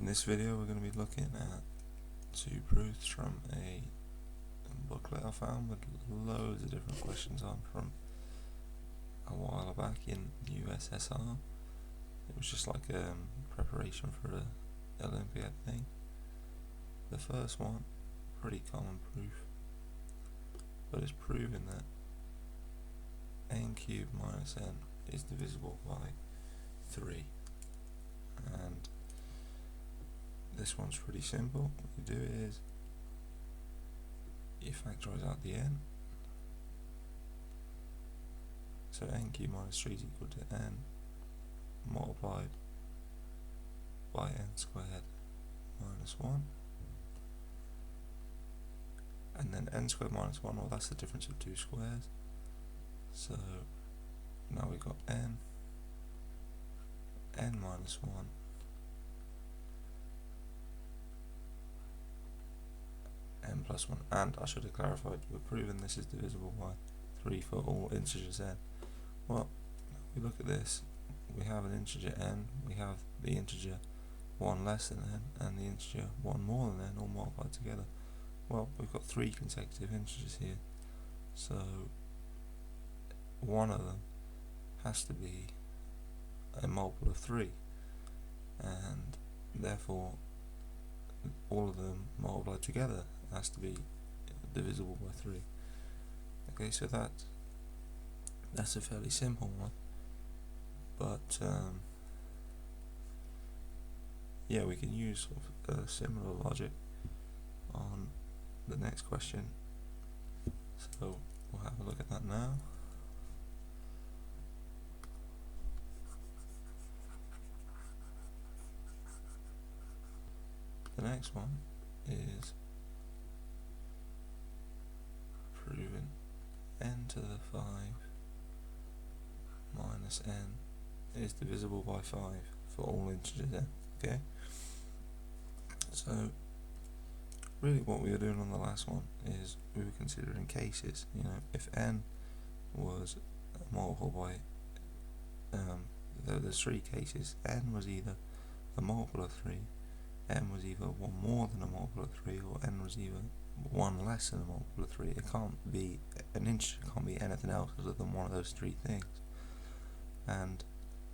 In this video we're going to be looking at two proofs from a booklet I found with loads of different questions on from a while back in USSR. It was just like preparation for a Olympiad thing. The first one, pretty common proof, but it's proven that n cubed minus n is divisible by 3, and this one's pretty simple. What you do is you factorise out the n, so n cubed minus 3 is equal to n multiplied by n squared minus 1, and then n squared minus 1, well, that's the difference of two squares, so now we've got n minus 1 n plus 1, and I should have clarified, we're proving this is divisible by 3 for all integers n. Well, we look at this, we have an integer n, we have the integer 1 less than n and the integer 1 more than n all multiplied together. Well, we've got 3 consecutive integers here, so one of them has to be a multiple of 3, and therefore all of them multiplied together has to be divisible by 3. Okay, so that's a fairly simple one, but yeah, we can use sort of similar logic on the next question, so we'll have a look at that now. The next one is proving n to the 5 minus n is divisible by 5 for all integers n. Okay, so really what we were doing on the last one is we were considering cases. You know, if n was multiple by there's 3 cases. N was either a multiple of 3, n was either 1 more than a multiple of 3, or n was either 1 less than a multiple of 3. It can't be, an integer can't be anything else other than one of those 3 things. And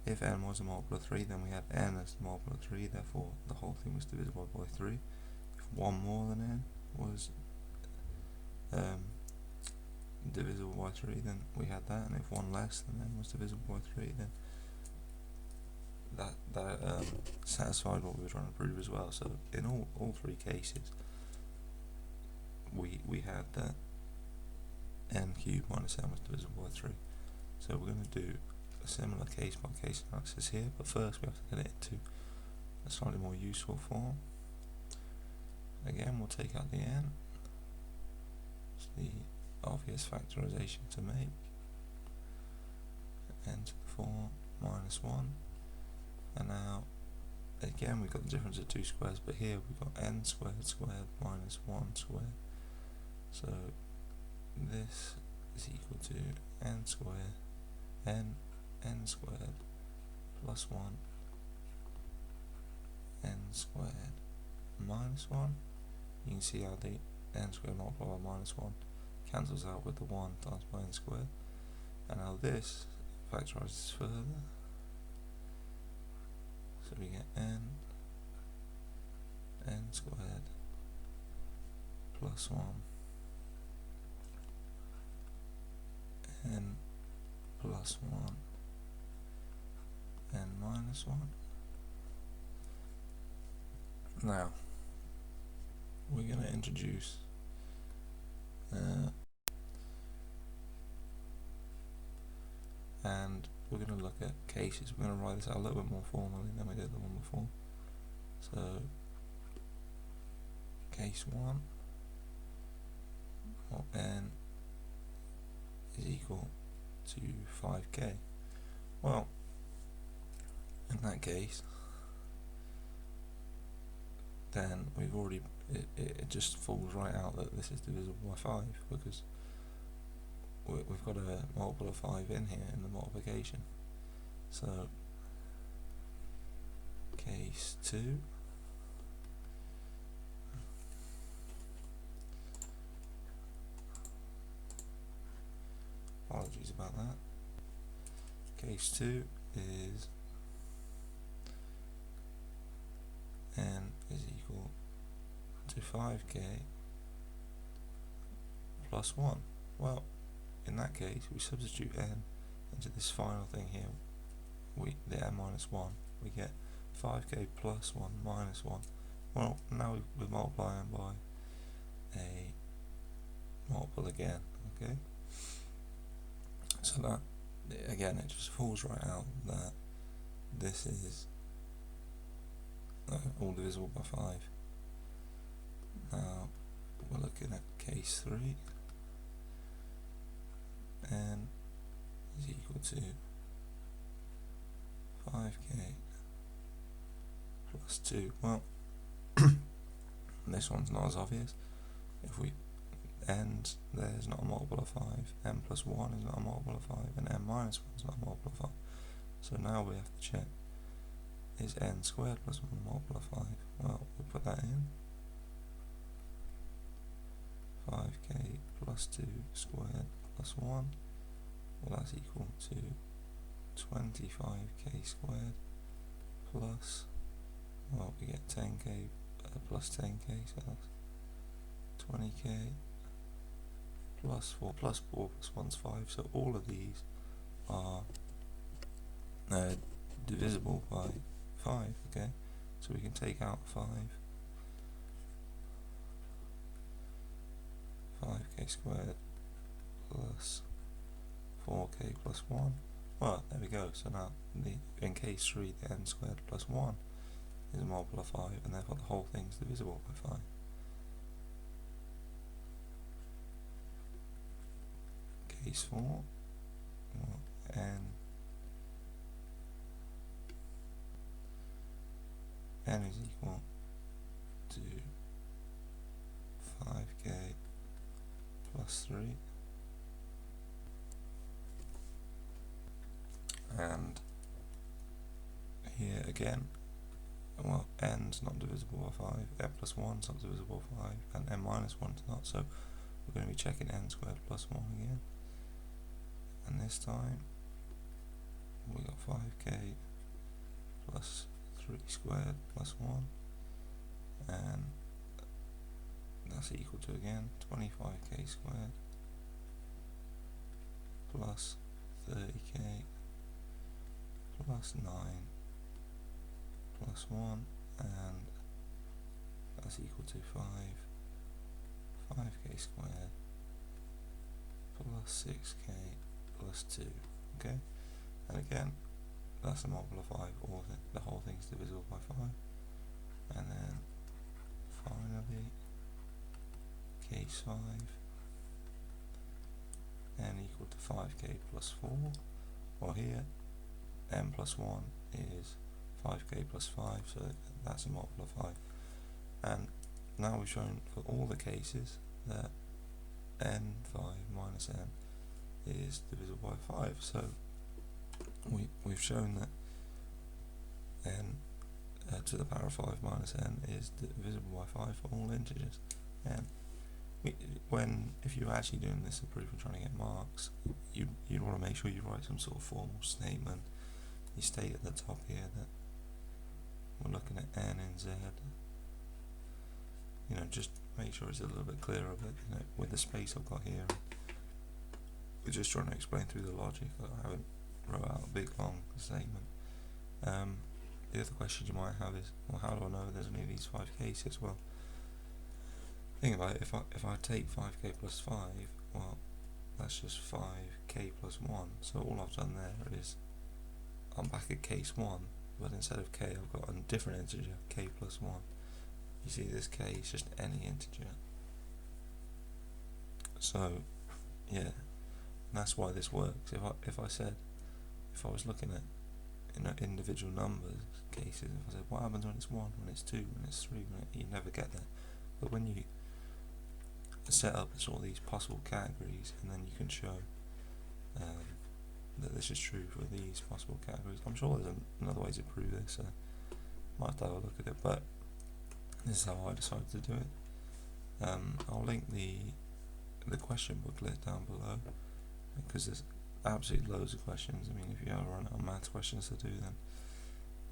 if n was a multiple of 3, then we had n as the multiple of 3, therefore the whole thing was divisible by 3. If 1 more than n was divisible by 3, then we had that, and if 1 less than n was divisible by 3, then that satisfied what we were trying to prove as well. So in all 3 cases we had that n cubed minus n was divisible by 3. So we're going to do a similar case by case analysis here, but first we have to get it into a slightly more useful form. Again, we'll take out the n. It's the obvious factorization to make. N to the 4 minus 1, and now again we've got the difference of 2 squares, but here we've got n squared squared minus 1 squared, so this is equal to n squared n squared plus 1 n squared minus 1. You can see how the n squared multiplied by minus 1 cancels out with the 1 times by n squared, and now this factorizes further, so we get n squared plus 1 n plus 1 n minus 1. Now we're going to introduce and we're going to look at cases. We're going to write this out a little bit more formally than we did the one before. So case 1, well, n is equal to 5k. Well, in that case, then we've already, it just falls right out that this is divisible by 5, because we've got a multiple of 5 in here in the multiplication. So case 2 apologies about that. Case 2 is n is equal to 5k plus 1. Well, in that case, we substitute n into this final thing here, the n minus 1, we get 5k plus 1 minus 1. Well, now we multiply them by a multiple again, okay? So that, again, it just falls right out that this is all divisible by 5. Now, we're looking at case 3, n is equal to 5k plus 2. Well, this one's not as obvious. If we n there is not a multiple of 5, n plus 1 is not a multiple of 5, and n minus 1 is not a multiple of 5. So now we have to check, is n squared plus 1 a multiple of 5? Well, we put that in. 5k plus 2 squared plus 1, well, that's equal to 25k squared plus, well, we get 10k plus 10k, so that's 20k plus 4 plus 4 plus 1's 5. So all of these are divisible by 5, okay? So we can take out 5k squared plus 4k plus 1. Well, there we go. So now, in case 3, the n squared plus 1 is a multiple of 5, and therefore the whole thing is divisible by 5. Case 4, well, n is equal to 5k plus 3, and here again, well, n's not divisible by 5, n plus 1 is not divisible by 5, and n minus 1 is not, so we're going to be checking n squared plus 1 again, and this time we got 5k plus 3 squared plus 1, and that's equal to, again, 25k squared plus 30k plus 9 plus 1, and that's equal to 5k squared plus 6k plus 2, okay? And again, that's a multiple of 5, or the whole thing's divisible by 5. And then finally, case 5, n equal to 5k plus 4. Well, here n plus 1 is 5k plus 5, so that's a multiple of 5. And now we've shown for all the cases that n5 minus n is divisible by 5. So we've shown that n to the power of 5 minus n is divisible by 5 for all integers. And if you're actually doing this in proof and trying to get marks, you'd want to make sure you write some sort of formal statement. You state at the top here that we're looking at n in z. You know, just make sure it's a little bit clearer, but you know, with the space I've got here, we're just trying to explain through the logic. I haven't wrote out a big long statement. The other question you might have is, well, how do I know there's only these 5 cases? Well, think about it, if I take 5k plus 5, well, that's just 5k plus 1, so all I've done there is, I'm back at case 1, but instead of k I've got a different integer, k plus 1. You see this k is just any integer. So, yeah, and that's why this works. If I was looking at, you know, individual numbers, cases, if I said, what happens when it's 1, when it's 2, when it's 3, you never get that. But when you set up all these possible categories, and then you can show that this is true for these possible categories. I'm sure there's another way to prove this, so might have to have a look at it, but this is how I decided to do it. I'll link the question booklet down below, because there's absolutely loads of questions. I mean, if you ever run out of maths questions to do,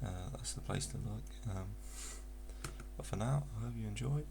then that's the place to look. But for now, I hope you enjoyed.